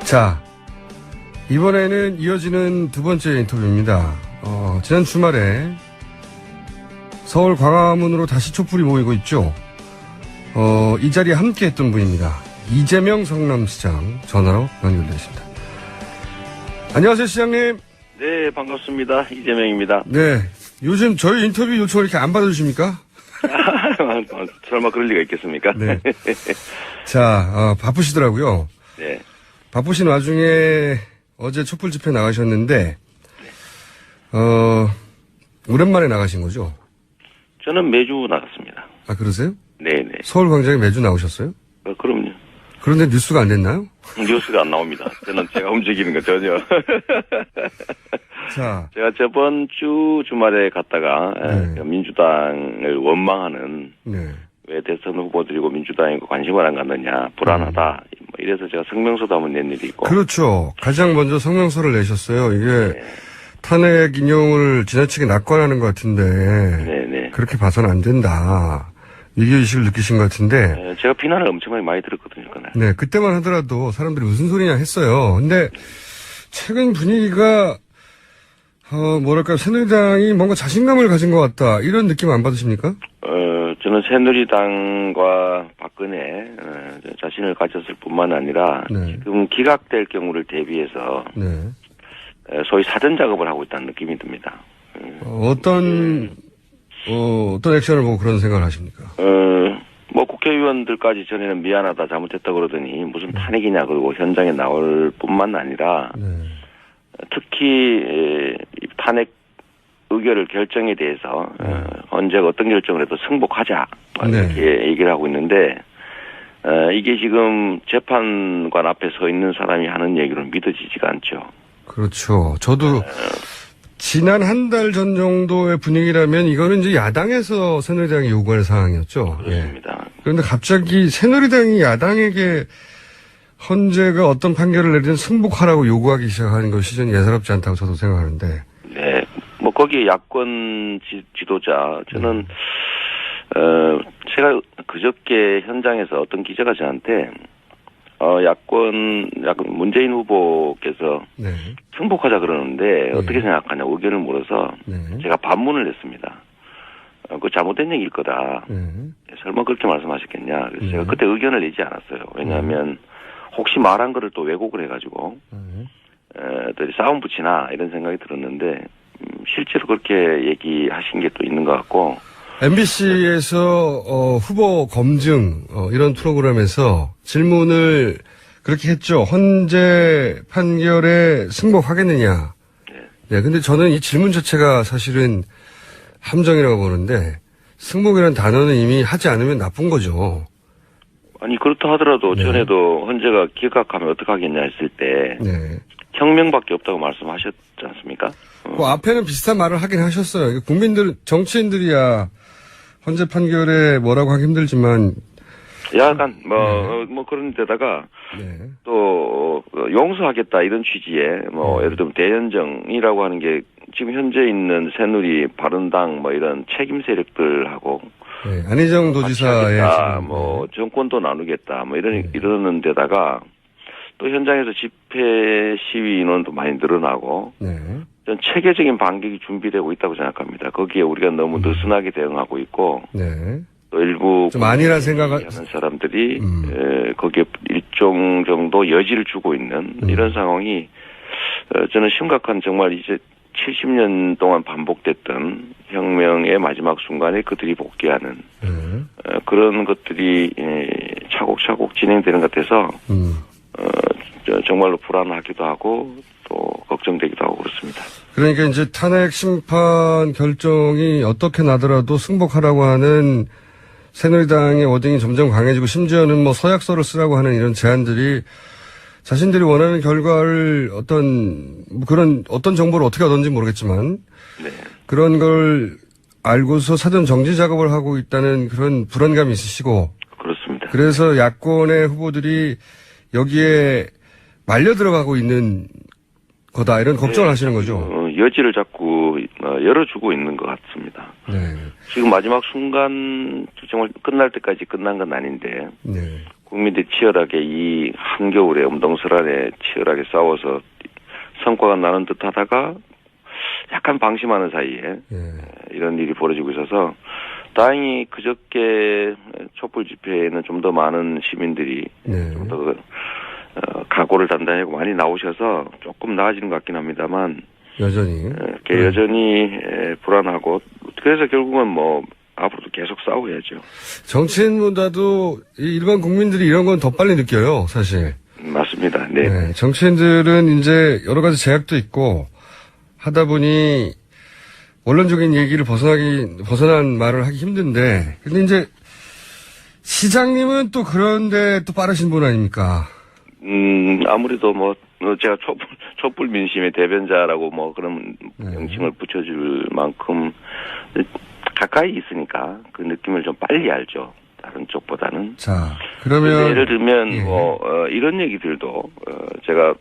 자, 이번에는 이어지는 두 번째 인터뷰입니다. 지난 주말에 서울 광화문으로 다시 촛불이 모이고 있죠. 이 자리에 함께 했던 분입니다. 이재명 성남시장 전화로 연결되어 있습니다. 안녕하세요, 시장님. 네, 반갑습니다. 이재명입니다. 네. 요즘 저희 인터뷰 요청을 이렇게 안 받아주십니까? 설마 그럴 리가 있겠습니까? 네. 자, 바쁘시더라고요. 네. 바쁘신 와중에 어제 촛불 집회 나가셨는데, 오랜만에 나가신 거죠? 저는 매주 나갔습니다. 아, 그러세요? 네네. 서울 광장에 매주 나오셨어요? 그럼요. 그런데 뉴스가 안 됐나요? 뉴스가 안 나옵니다. 저는 제가 움직이는 거 전혀. 자. 제가 저번 주 주말에 갔다가 네. 민주당을 원망하는 네. 왜 대선 후보들이고 민주당이고 관심을 안 갖느냐, 불안하다. 뭐 이래서 제가 성명서도 한번 낸 일이 있고. 그렇죠. 가장 먼저 성명서를 내셨어요. 이게 네. 탄핵 인용을 지나치게 낙관하는 것 같은데. 네네. 그렇게 봐서는 안 된다. 위기의식을 느끼신 것 같은데. 제가 비난을 엄청나게 많이 들었거든요, 그날. 네, 그때만 하더라도 사람들이 무슨 소리냐 했어요. 근데 최근 분위기가 뭐랄까 새누리당이 뭔가 자신감을 가진 것 같다. 이런 느낌 안 받으십니까? 저는 새누리당과 박근혜 자신을 가졌을 뿐만 아니라 네. 지금 기각될 경우를 대비해서 네. 소위 사전 작업을 하고 있다는 느낌이 듭니다. 어떤 액션을 보고 그런 생각을 하십니까? 뭐 국회의원들까지 전에는 미안하다 잘못했다 그러더니 무슨 탄핵이냐 그러고 현장에 나올 뿐만 아니라 네. 특히 탄핵 의결을 결정에 대해서 언제가 어떤 결정을 해도 승복하자 이렇게 얘기를 하고 있는데 이게 지금 재판관 앞에 서 있는 사람이 하는 얘기로는 믿어지지가 않죠. 그렇죠. 저도 지난 한 달 전 정도의 분위기라면 이거는 이제 야당에서 새누리당이 요구할 사항이었죠. 그렇습니다. 예. 그런데 갑자기 새누리당이 야당에게 헌재가 어떤 판결을 내리든 승복하라고 요구하기 시작하는 것이 전 예사롭지 않다고 저도 생각하는데. 네. 뭐 거기에 야권 지도자 저는 제가 그저께 현장에서 어떤 기자가 저한테 야권 문재인 후보께서 네. 승복하자 그러는데 어떻게 생각하냐 의견을 물어서 네. 제가 반문을 했습니다. 그 잘못된 얘기일 거다. 네. 설마 그렇게 말씀하셨겠냐. 그래서 제가 그때 의견을 내지 않았어요. 왜냐하면 혹시 말한 거를 또 왜곡을 해가지고 또 싸움 붙이나 이런 생각이 들었는데 실제로 그렇게 얘기하신 게 또 있는 것 같고. MBC에서 후보 검증 이런 프로그램에서 질문을 그렇게 했죠. 헌재 판결에 승복하겠느냐. 네. 근데 저는 이 질문 자체가 사실은 함정이라고 보는데 승복이라는 단어는 이미 하지 않으면 나쁜 거죠. 아니 그렇다 하더라도 네. 전에도 헌재가 기각하면 어떡하겠냐 했을 때 네. 혁명밖에 없다고 말씀하셨지 않습니까? 그 앞에는 비슷한 말을 하긴 하셨어요. 정치인들이야 헌재 판결에 뭐라고 하기 힘들지만 약간 뭐 그런 데다가 네. 또 용서하겠다 이런 취지의 예를 들면 대연정이라고 하는 게 지금 현재 있는 새누리 바른당 뭐 이런 책임 세력들하고 네. 안희정 도지사의 뭐 정권도 나누겠다 뭐 이러는 데다가 또 현장에서 집회 시위 인원도 많이 늘어나고 네. 전 체계적인 반격이 준비되고 있다고 생각합니다. 거기에 우리가 너무 느슨하게 대응하고 있고 네. 또 일부 좀 아니란 생각을 하는 사람들이 거기에 일종 정도 여지를 주고 있는 이런 상황이 저는 심각한 정말 이제 70년 동안 반복됐던 혁명의 마지막 순간에 그들이 복귀하는 그런 것들이 차곡차곡 진행되는 것 같아서 정말로 불안하기도 하고 또 걱정되기도 하고 그렇습니다. 그러니까 이제 탄핵 심판 결정이 어떻게 나더라도 승복하라고 하는 새누리당의 워딩이 점점 강해지고 심지어는 뭐 서약서를 쓰라고 하는 이런 제안들이 자신들이 원하는 결과를 어떤 정보를 어떻게 얻었는지 모르겠지만 네. 그런 걸 알고서 사전 정지 작업을 하고 있다는 그런 불안감이 있으시고 그렇습니다. 그래서 야권의 후보들이 여기에 말려 들어가고 있는 거다 이런 걱정을 하시는 거죠. 여지를 자꾸 열어주고 있는 것 같습니다. 네. 지금 마지막 순간 정말 끝날 때까지 끝난 건 아닌데 네. 국민들이 치열하게 이 한겨울에 엄동설안에 치열하게 싸워서 성과가 나는 듯 하다가 약간 방심하는 사이에 이런 일이 벌어지고 있어서 다행히 그저께 촛불 집회에는 좀 더 많은 시민들이 좀 더 각오를 단단히 하고 많이 나오셔서 조금 나아지는 것 같긴 합니다만 여전히 불안하고 그래서 결국은 뭐 앞으로도 계속 싸워야죠. 정치인보다도 일반 국민들이 이런 건 더 빨리 느껴요, 사실. 맞습니다. 네. 정치인들은 이제 여러 가지 제약도 있고 하다 보니 원론적인 얘기를 벗어난 말을 하기 힘든데, 근데 이제 시장님은 또 그런데 또 빠르신 분 아닙니까? 아무래도 뭐 제가 촛불 민심의 대변자라고 뭐 그런 명칭을 붙여줄 만큼 가까이 있으니까 그 느낌을 좀 빨리 알죠. 다른 쪽보다는. 자, 그러면 예를 들면 이런 얘기들도 제가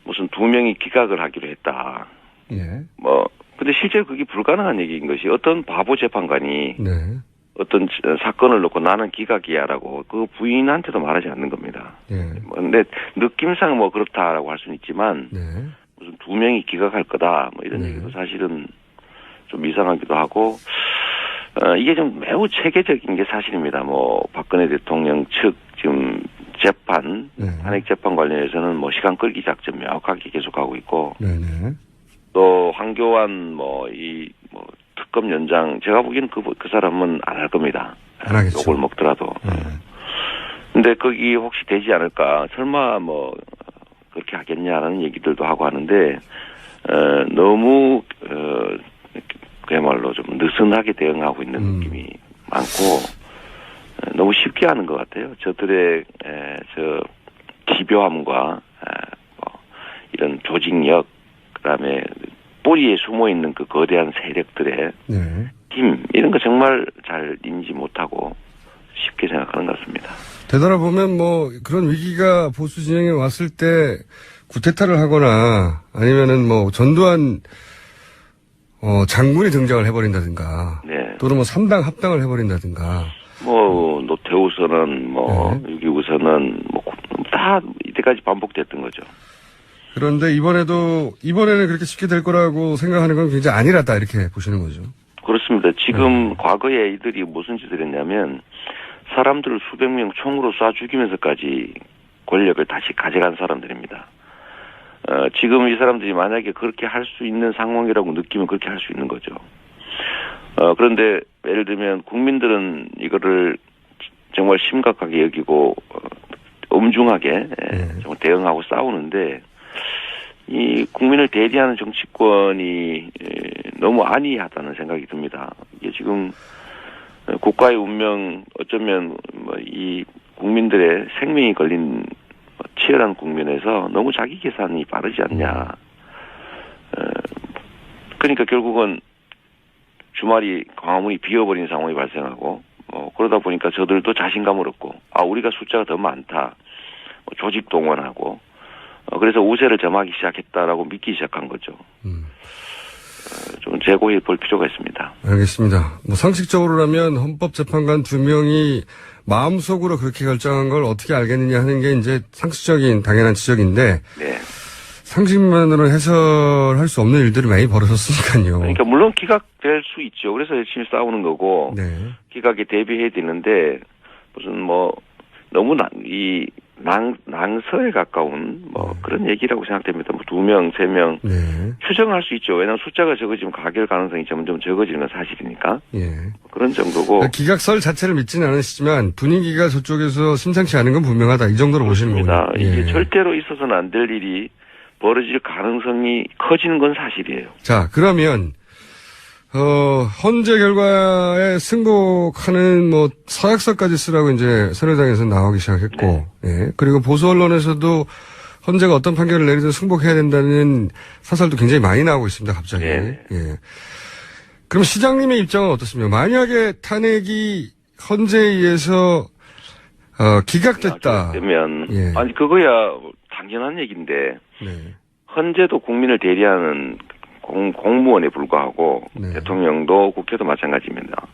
무슨 2명이 기각을 하기로 했다. 근데 실제로 그게 불가능한 얘기인 것이 어떤 바보 재판관이 어떤 사건을 놓고 나는 기각이야라고 그 부인한테도 말하지 않는 겁니다. 근데 느낌상 뭐 그렇다라고 할 수는 있지만 무슨 2명이 기각할 거다 뭐 이런 얘기도 사실은 좀 이상하기도 하고 이게 좀 매우 체계적인 게 사실입니다. 뭐 박근혜 대통령 측 지금 재판 탄핵 재판 관련해서는 뭐 시간 끌기 작전 명확하게 계속하고 있고 또 황교안 뭐 특검 연장 제가 보기에는 그 사람은 안 할 겁니다. 안 하겠죠. 욕을 먹더라도. 근데 거기 혹시 되지 않을까 설마 뭐 그렇게 하겠냐라는 얘기들도 하고 하는데 너무 그야말로 좀 느슨하게 대응하고 있는 느낌이 많고 너무 쉽게 하는 것 같아요. 저들의 집요함과 이런 조직력 그다음에 뿌리에 숨어 있는 그 거대한 세력들의 힘 이런 거 정말 잘 인지 못하고 쉽게 생각하는 것 같습니다. 되돌아보면 뭐 그런 위기가 보수 진영에 왔을 때 구테타를 하거나 아니면은 뭐 전두환 장군이 등장을 해버린다든가 또는 뭐 3당 합당을 해버린다든가 뭐 노태우선언 뭐 6.25 선언 뭐 다 이때까지 반복됐던 거죠. 그런데 이번에는 그렇게 쉽게 될 거라고 생각하는 건 굉장히 아니라다 이렇게 보시는 거죠. 그렇습니다. 지금 과거에 이들이 무슨 짓을 했냐면 사람들을 수백 명 총으로 쏴 죽이면서까지 권력을 다시 가져간 사람들입니다. 지금 이 사람들이 만약에 그렇게 할 수 있는 상황이라고 느끼면 그렇게 할 수 있는 거죠. 그런데 예를 들면 국민들은 이거를 정말 심각하게 여기고 엄중하게 정말 대응하고 싸우는데 이 국민을 대리하는 정치권이 너무 안이하다는 생각이 듭니다. 이게 지금 국가의 운명 어쩌면 이 국민들의 생명이 걸린 치열한 국면에서 너무 자기 계산이 빠르지 않냐. 그러니까 결국은 주말이 광화문이 비어버린 상황이 발생하고 그러다 보니까 저들도 자신감을 얻고 우리가 숫자가 더 많다. 조직 동원하고 그래서 우세를 점하기 시작했다라고 믿기 시작한 거죠. 좀 재고해 볼 필요가 있습니다. 알겠습니다. 뭐 상식적으로라면 헌법재판관 2명이 마음속으로 그렇게 결정한 걸 어떻게 알겠느냐 하는 게 이제 상식적인 당연한 지적인데 상식만으로 해설할 수 없는 일들이 많이 벌어졌으니까요. 그러니까 물론 기각될 수 있죠. 그래서 열심히 싸우는 거고 기각에 대비해야 되는데 무슨 뭐 너무 낭서에 가까운 그런 얘기라고 생각됩니다. 뭐 2명, 3명 추정할 수 있죠. 왜냐하면 숫자가 적어지면 가결 가능성이 점점 적어지는 건 사실이니까. 그런 정도고. 기각설 자체를 믿지는 않으시지만 분위기가 저쪽에서 심상치 않은 건 분명하다. 이 정도로 보시는 거군요. 이게 절대로 있어서는 안 될 일이 벌어질 가능성이 커지는 건 사실이에요. 자, 그러면 헌재 결과에 승복하는 뭐 서약서까지 쓰라고 이제 새누리당에서 나오기 시작했고, 그리고 보수 언론에서도 헌재가 어떤 판결을 내리든 승복해야 된다는 사설도 굉장히 많이 나오고 있습니다. 갑자기. 그럼 시장님의 입장은 어떻습니까? 만약에 탄핵이 헌재에 의해서 기각됐다. 그러면 아니 그거야 당연한 얘기인데 헌재도 국민을 대리하는 공무원에 불과하고 대통령도 국회도 마찬가지입니다.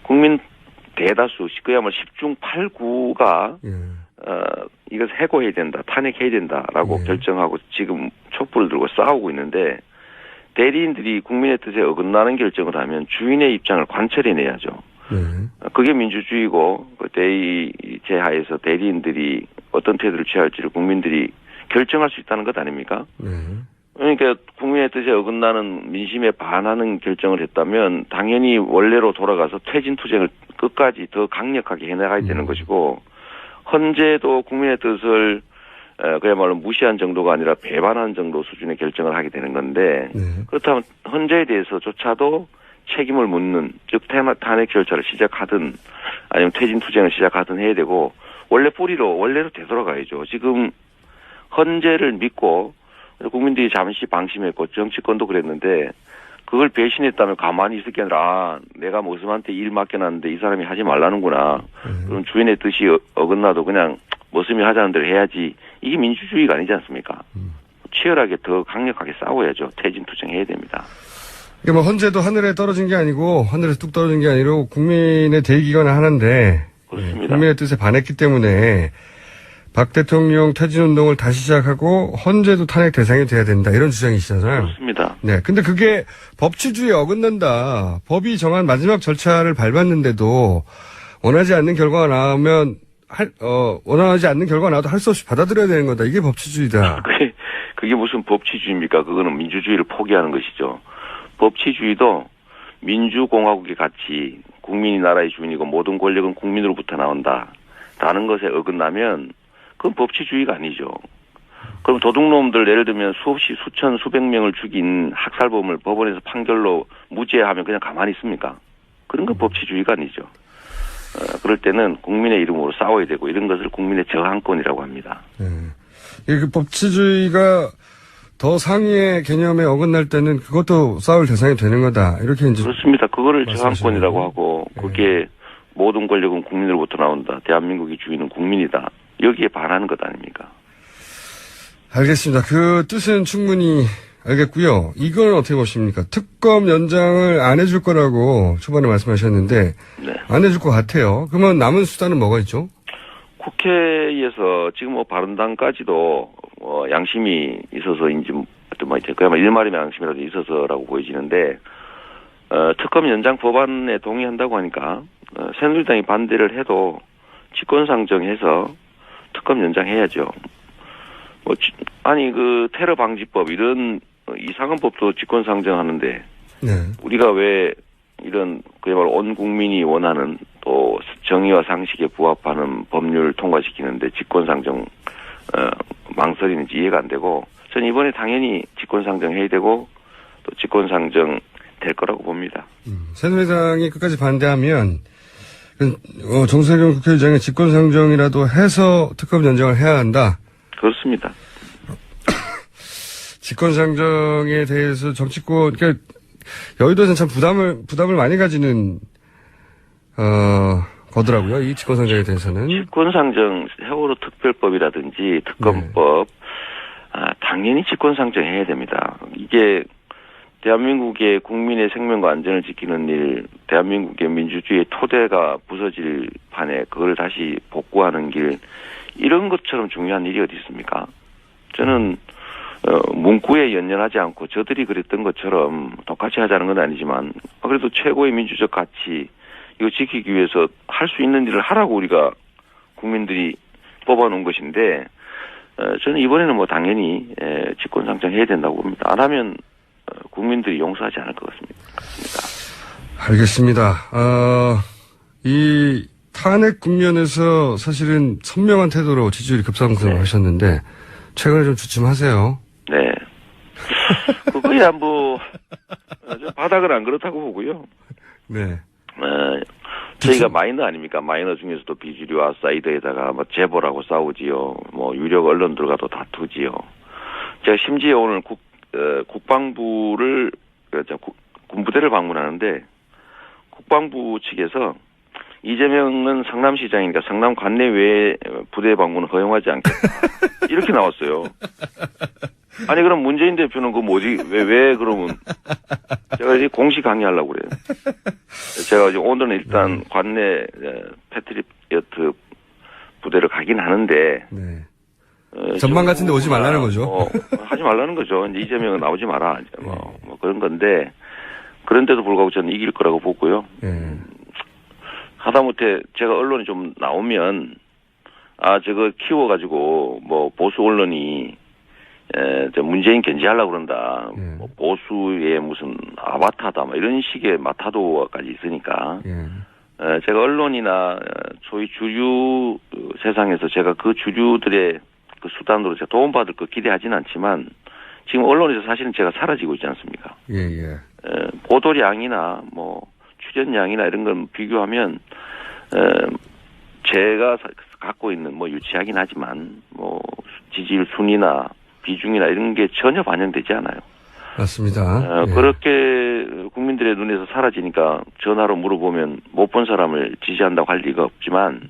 국민 대다수 그야말로 10중 8구가 이것을 해고해야 된다, 탄핵해야 된다라고 네. 결정하고 지금 촛불을 들고 싸우고 있는데 대리인들이 국민의 뜻에 어긋나는 결정을 하면 주인의 입장을 관철해내야죠. 네. 그게 민주주의고 그 대의제 하에서 대리인들이 어떤 태도를 취할지를 국민들이 결정할 수 있다는 것 아닙니까? 네. 그러니까 국민의 뜻에 어긋나는 민심에 반하는 결정을 했다면 당연히 원래로 돌아가서 퇴진투쟁을 끝까지 더 강력하게 해나가야 되는 것이고 헌재도 국민의 뜻을 그야말로 무시한 정도가 아니라 배반한 정도 수준의 결정을 하게 되는 건데 네. 그렇다면 헌재에 대해서조차도 책임을 묻는 즉 탄핵 절차를 시작하든 아니면 퇴진투쟁을 시작하든 해야 되고 원래로 되돌아가야죠. 지금 헌재를 믿고 국민들이 잠시 방심했고 정치권도 그랬는데 그걸 배신했다면 가만히 있을 게 아니라 내가 모습한테 일 맡겨놨는데 이 사람이 하지 말라는구나. 그럼 주인의 뜻이 어긋나도 그냥 모습이 하자는 대로 해야지. 이게 민주주의가 아니지 않습니까? 치열하게 더 강력하게 싸워야죠. 퇴진투쟁해야 됩니다. 이게 뭐 헌재도 하늘에 떨어진 게 아니고 하늘에서 뚝 떨어진 게 아니고 국민의 대의기관을 하는데 그렇습니다. 국민의 뜻에 반했기 때문에 박 대통령 퇴진운동을 다시 시작하고 헌재도 탄핵 대상이 돼야 된다 이런 주장이시잖아요. 그렇습니다. 네, 근데 그게 법치주의에 어긋난다. 법이 정한 마지막 절차를 밟았는데도 원하지 않는 결과가 나오면 원하지 않는 결과가 나와도 할 수 없이 받아들여야 되는 거다. 이게 법치주의다. 그게 무슨 법치주의입니까? 그거는 민주주의를 포기하는 것이죠. 법치주의도 민주공화국의 가치, 국민이 나라의 주인이고 모든 권력은 국민으로부터 나온다. 라는 것에 어긋나면 그건 법치주의가 아니죠. 그럼 도둑놈들 예를 들면 수없이 수천 수백 명을 죽인 학살범을 법원에서 판결로 무죄하면 그냥 가만히 있습니까? 그런 건 법치주의가 아니죠. 그럴 때는 국민의 이름으로 싸워야 되고 이런 것을 국민의 저항권이라고 합니다. 네. 그 법치주의가 더 상위의 개념에 어긋날 때는 그것도 싸울 대상이 되는 거다. 이렇게 이제. 그렇습니다. 그거를 말씀하시네요. 저항권이라고 하고 그게 모든 권력은 국민으로부터 나온다. 대한민국의 주인은 국민이다. 여기에 반하는 것 아닙니까? 알겠습니다. 그 뜻은 충분히 알겠고요. 이건 어떻게 보십니까? 특검 연장을 안 해줄 거라고 초반에 말씀하셨는데 네. 안 해줄 것 같아요. 그러면 남은 수단은 뭐가 있죠? 국회에서 지금 바른당까지도 양심이 있어서인지 그야말로 일말의 양심이라도 있어서라고 보여지는데 특검 연장 법안에 동의한다고 하니까 새누리당이 반대를 해도 직권상정해서 특검 연장해야죠. 그 테러 방지법 이런 이상한 법도 직권상정하는데 네. 우리가 왜 이런 그야말로 온 국민이 원하는 또 정의와 상식에 부합하는 법률 통과시키는데 직권상정 망설이는지 이해가 안 되고 저는 이번에 당연히 직권상정해야 되고 또 직권상정 될 거라고 봅니다. 새누리당이 끝까지 반대하면 정세균 국회의장의 직권상정이라도 해서 특검 연장을 해야 한다. 그렇습니다. 직권상정에 대해서 정치권, 그러니까 여의도에서는 참 부담을 많이 가지는 거더라고요. 이 직권상정에 대해서는. 직권상정 세월호 특별법이라든지 특검법 당연히 직권상정해야 됩니다. 이게 대한민국의 국민의 생명과 안전을 지키는 일, 대한민국의 민주주의의 토대가 부서질 판에 그걸 다시 복구하는 길, 이런 것처럼 중요한 일이 어디 있습니까? 저는 문구에 연연하지 않고 저들이 그랬던 것처럼 똑같이 하자는 건 아니지만 그래도 최고의 민주적 가치 이거 지키기 위해서 할 수 있는 일을 하라고 우리가 국민들이 뽑아놓은 것인데 저는 이번에는 당연히 직권상정해야 된다고 봅니다. 안 하면 국민들이 용서하지 않을 것 같습니다. 알겠습니다. 이 탄핵 국면에서 사실은 선명한 태도로 지지율이 급상승을 하셨는데 최근에 좀 주춤하세요. 네. 그거야 바닥은 안 그렇다고 보고요. 네. 저희가 마이너 아닙니까? 마이너 중에서도 비주류와 사이드에다가 재벌하고 싸우지요. 유력 언론들과도 다투지요. 제가 심지어 오늘 국방부를 군부대를 방문하는데 국방부 측에서 이재명은 성남시장이니까 성남 관내 외에 부대 방문은 허용하지 않겠다. 이렇게 나왔어요. 아니 그럼 문재인 대표는 왜 그러면 제가 이제 공식 강의하려고 그래요. 제가 이제 오늘은 일단 관내 패트리어트 네. 가긴 하는데 전망 같은데 오지 말라는 거죠. 하지 말라는 거죠. 이제 이재명은 나오지 마라. 이제 뭐 그런 건데 그런데도 불구하고 저는 이길 거라고 보고요. 하다못해 제가 언론이 좀 나오면 저거 키워가지고 뭐 보수 언론이 저 문재인 견제하려고 그런다. 뭐 보수의 무슨 아바타다. 뭐 이런 식의 마타도까지 있으니까. 제가 언론이나 소위 주류 세상에서 제가 그 주류들의 그 수단으로 제가 도움받을 거 기대하지는 않지만 지금 언론에서 사실은 제가 사라지고 있지 않습니까? 보도량이나 뭐 출연량이나 이런 걸 비교하면 제가 갖고 있는 뭐 유치하긴 하지만 뭐 지지율 순위나 비중이나 이런 게 전혀 반영되지 않아요. 맞습니다. 그렇게 국민들의 눈에서 사라지니까 전화로 물어보면 못 본 사람을 지지한다고 할 리가 없지만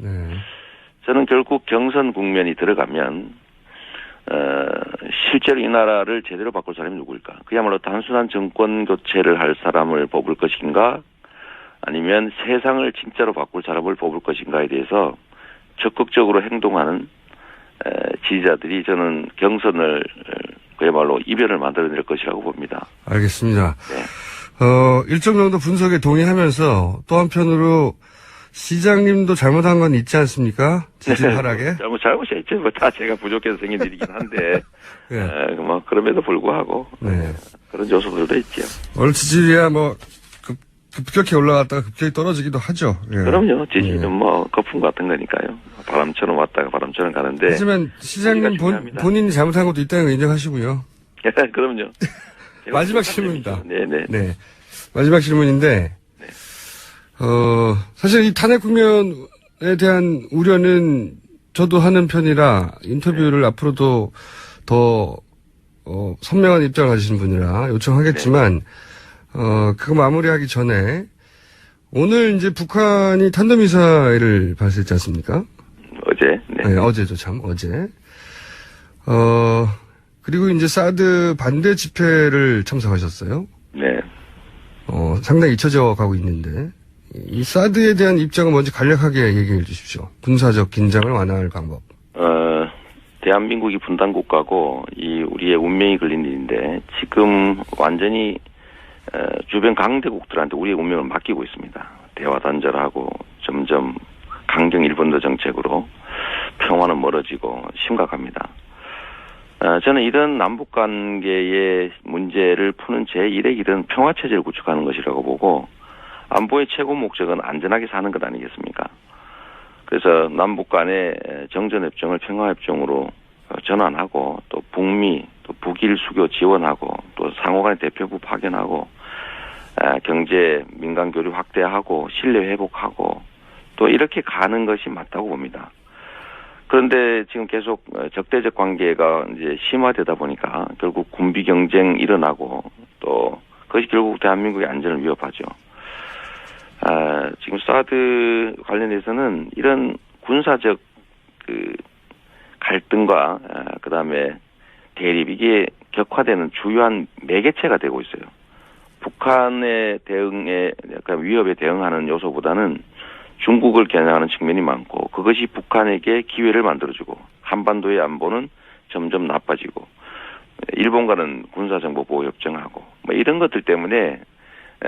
저는 결국 경선 국면이 들어가면 실제로 이 나라를 제대로 바꿀 사람이 누구일까? 그야말로 단순한 정권 교체를 할 사람을 뽑을 것인가? 아니면 세상을 진짜로 바꿀 사람을 뽑을 것인가에 대해서 적극적으로 행동하는 지지자들이 저는 경선을 그야말로 이변을 만들어낼 것이라고 봅니다. 알겠습니다. 일정 정도 분석에 동의하면서 또 한편으로 시장님도 잘못한 건 있지 않습니까? 지지율 하락에? 잘못이 있죠. 뭐 다 제가 부족해서 생긴 일이긴 한데, 뭐 그럼에도 불구하고 그런 요소들도 있죠. 오늘 지지율이야 뭐 급격히 올라갔다가 급격히 떨어지기도 하죠. 그럼요. 지지율은 뭐 거품 같은 거니까요. 바람처럼 왔다가 바람처럼 가는데. 하지만 시장님 본인이 잘못한 것도 있다는 걸 인정하시고요. 그럼요. 마지막 질문입니다. 네네. 마지막 질문인데, 사실 이 탄핵 국면에 대한 우려는 저도 하는 편이라 인터뷰를 앞으로도 더, 선명한 입장을 가지신 분이라 요청하겠지만, 그거 마무리하기 전에, 오늘 이제 북한이 탄도미사일을 발사했지 않습니까? 어제? 네, 어제죠, 참, 어제. 그리고 이제 사드 반대 집회를 참석하셨어요. 네. 상당히 잊혀져 가고 있는데, 이 사드에 대한 입장을 먼저 간략하게 얘기해 주십시오. 군사적 긴장을 완화할 방법. 대한민국이 분단국가고, 우리의 운명이 걸린 일인데, 지금 완전히, 주변 강대국들한테 우리의 운명을 맡기고 있습니다. 대화 단절하고, 점점 강경 일본도 정책으로 평화는 멀어지고 심각합니다. 저는 이런 남북 관계의 문제를 푸는 제1의 길은 평화체제를 구축하는 것이라고 보고 안보의 최고 목적은 안전하게 사는 것 아니겠습니까? 그래서 남북 간의 정전협정을 평화협정으로 전환하고 또 북미, 또 북일 수교 지원하고 또 상호간의 대표부 파견하고 경제 민간 교류 확대하고 신뢰 회복하고 또 이렇게 가는 것이 맞다고 봅니다. 그런데 지금 계속 적대적 관계가 이제 심화되다 보니까 결국 군비 경쟁 일어나고 또 그것이 결국 대한민국의 안전을 위협하죠. 지금 사드 관련해서는 이런 군사적 그 갈등과 그다음에 대립 이게 격화되는 주요한 매개체가 되고 있어요. 북한의 대응에 약간 위협에 대응하는 요소보다는 중국을 겨냥하는 측면이 많고 그것이 북한에게 기회를 만들어주고 한반도의 안보는 점점 나빠지고 일본과는 군사정보보호협정하고 뭐 이런 것들 때문에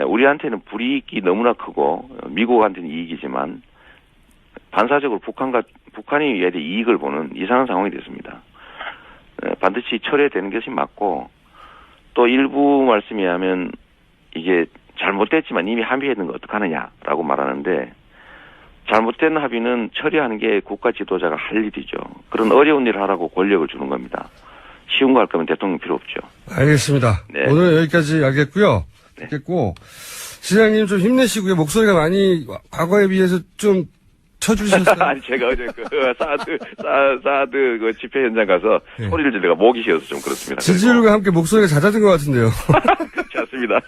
우리한테는 불이익이 너무나 크고 미국한테는 이익이지만 반사적으로 북한이 얘한테 이익을 보는 이상한 상황이 됐습니다. 반드시 철회되는 것이 맞고 또 일부 말씀이 하면 이게 잘못됐지만 이미 합의했는 거 어떡하느냐라고 말하는데 잘못된 합의는 처리하는 게 국가 지도자가 할 일이죠. 그런 어려운 일을 하라고 권력을 주는 겁니다. 쉬운 거 할 거면 대통령 필요 없죠. 알겠습니다. 네. 오늘 여기까지 알겠고요. 알겠고 시장님 좀 힘내시고요. 목소리가 많이 과거에 비해서 좀 쳐주셨어요. 아니 제가 어제 사드 그 집회 현장 가서 소리를 지르다가 목이 쉬어서 좀 그렇습니다. 지지율과 함께 목소리가 잦아든 것 같은데요. 그렇지 않습니다.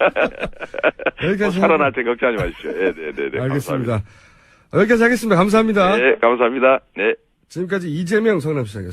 여기까지 살아날 때 걱정하지 마십시오. 네. 알겠습니다. 감사합니다. 여기까지 하겠습니다. 감사합니다. 네, 감사합니다. 네. 지금까지 이재명 성남시장이었습니다.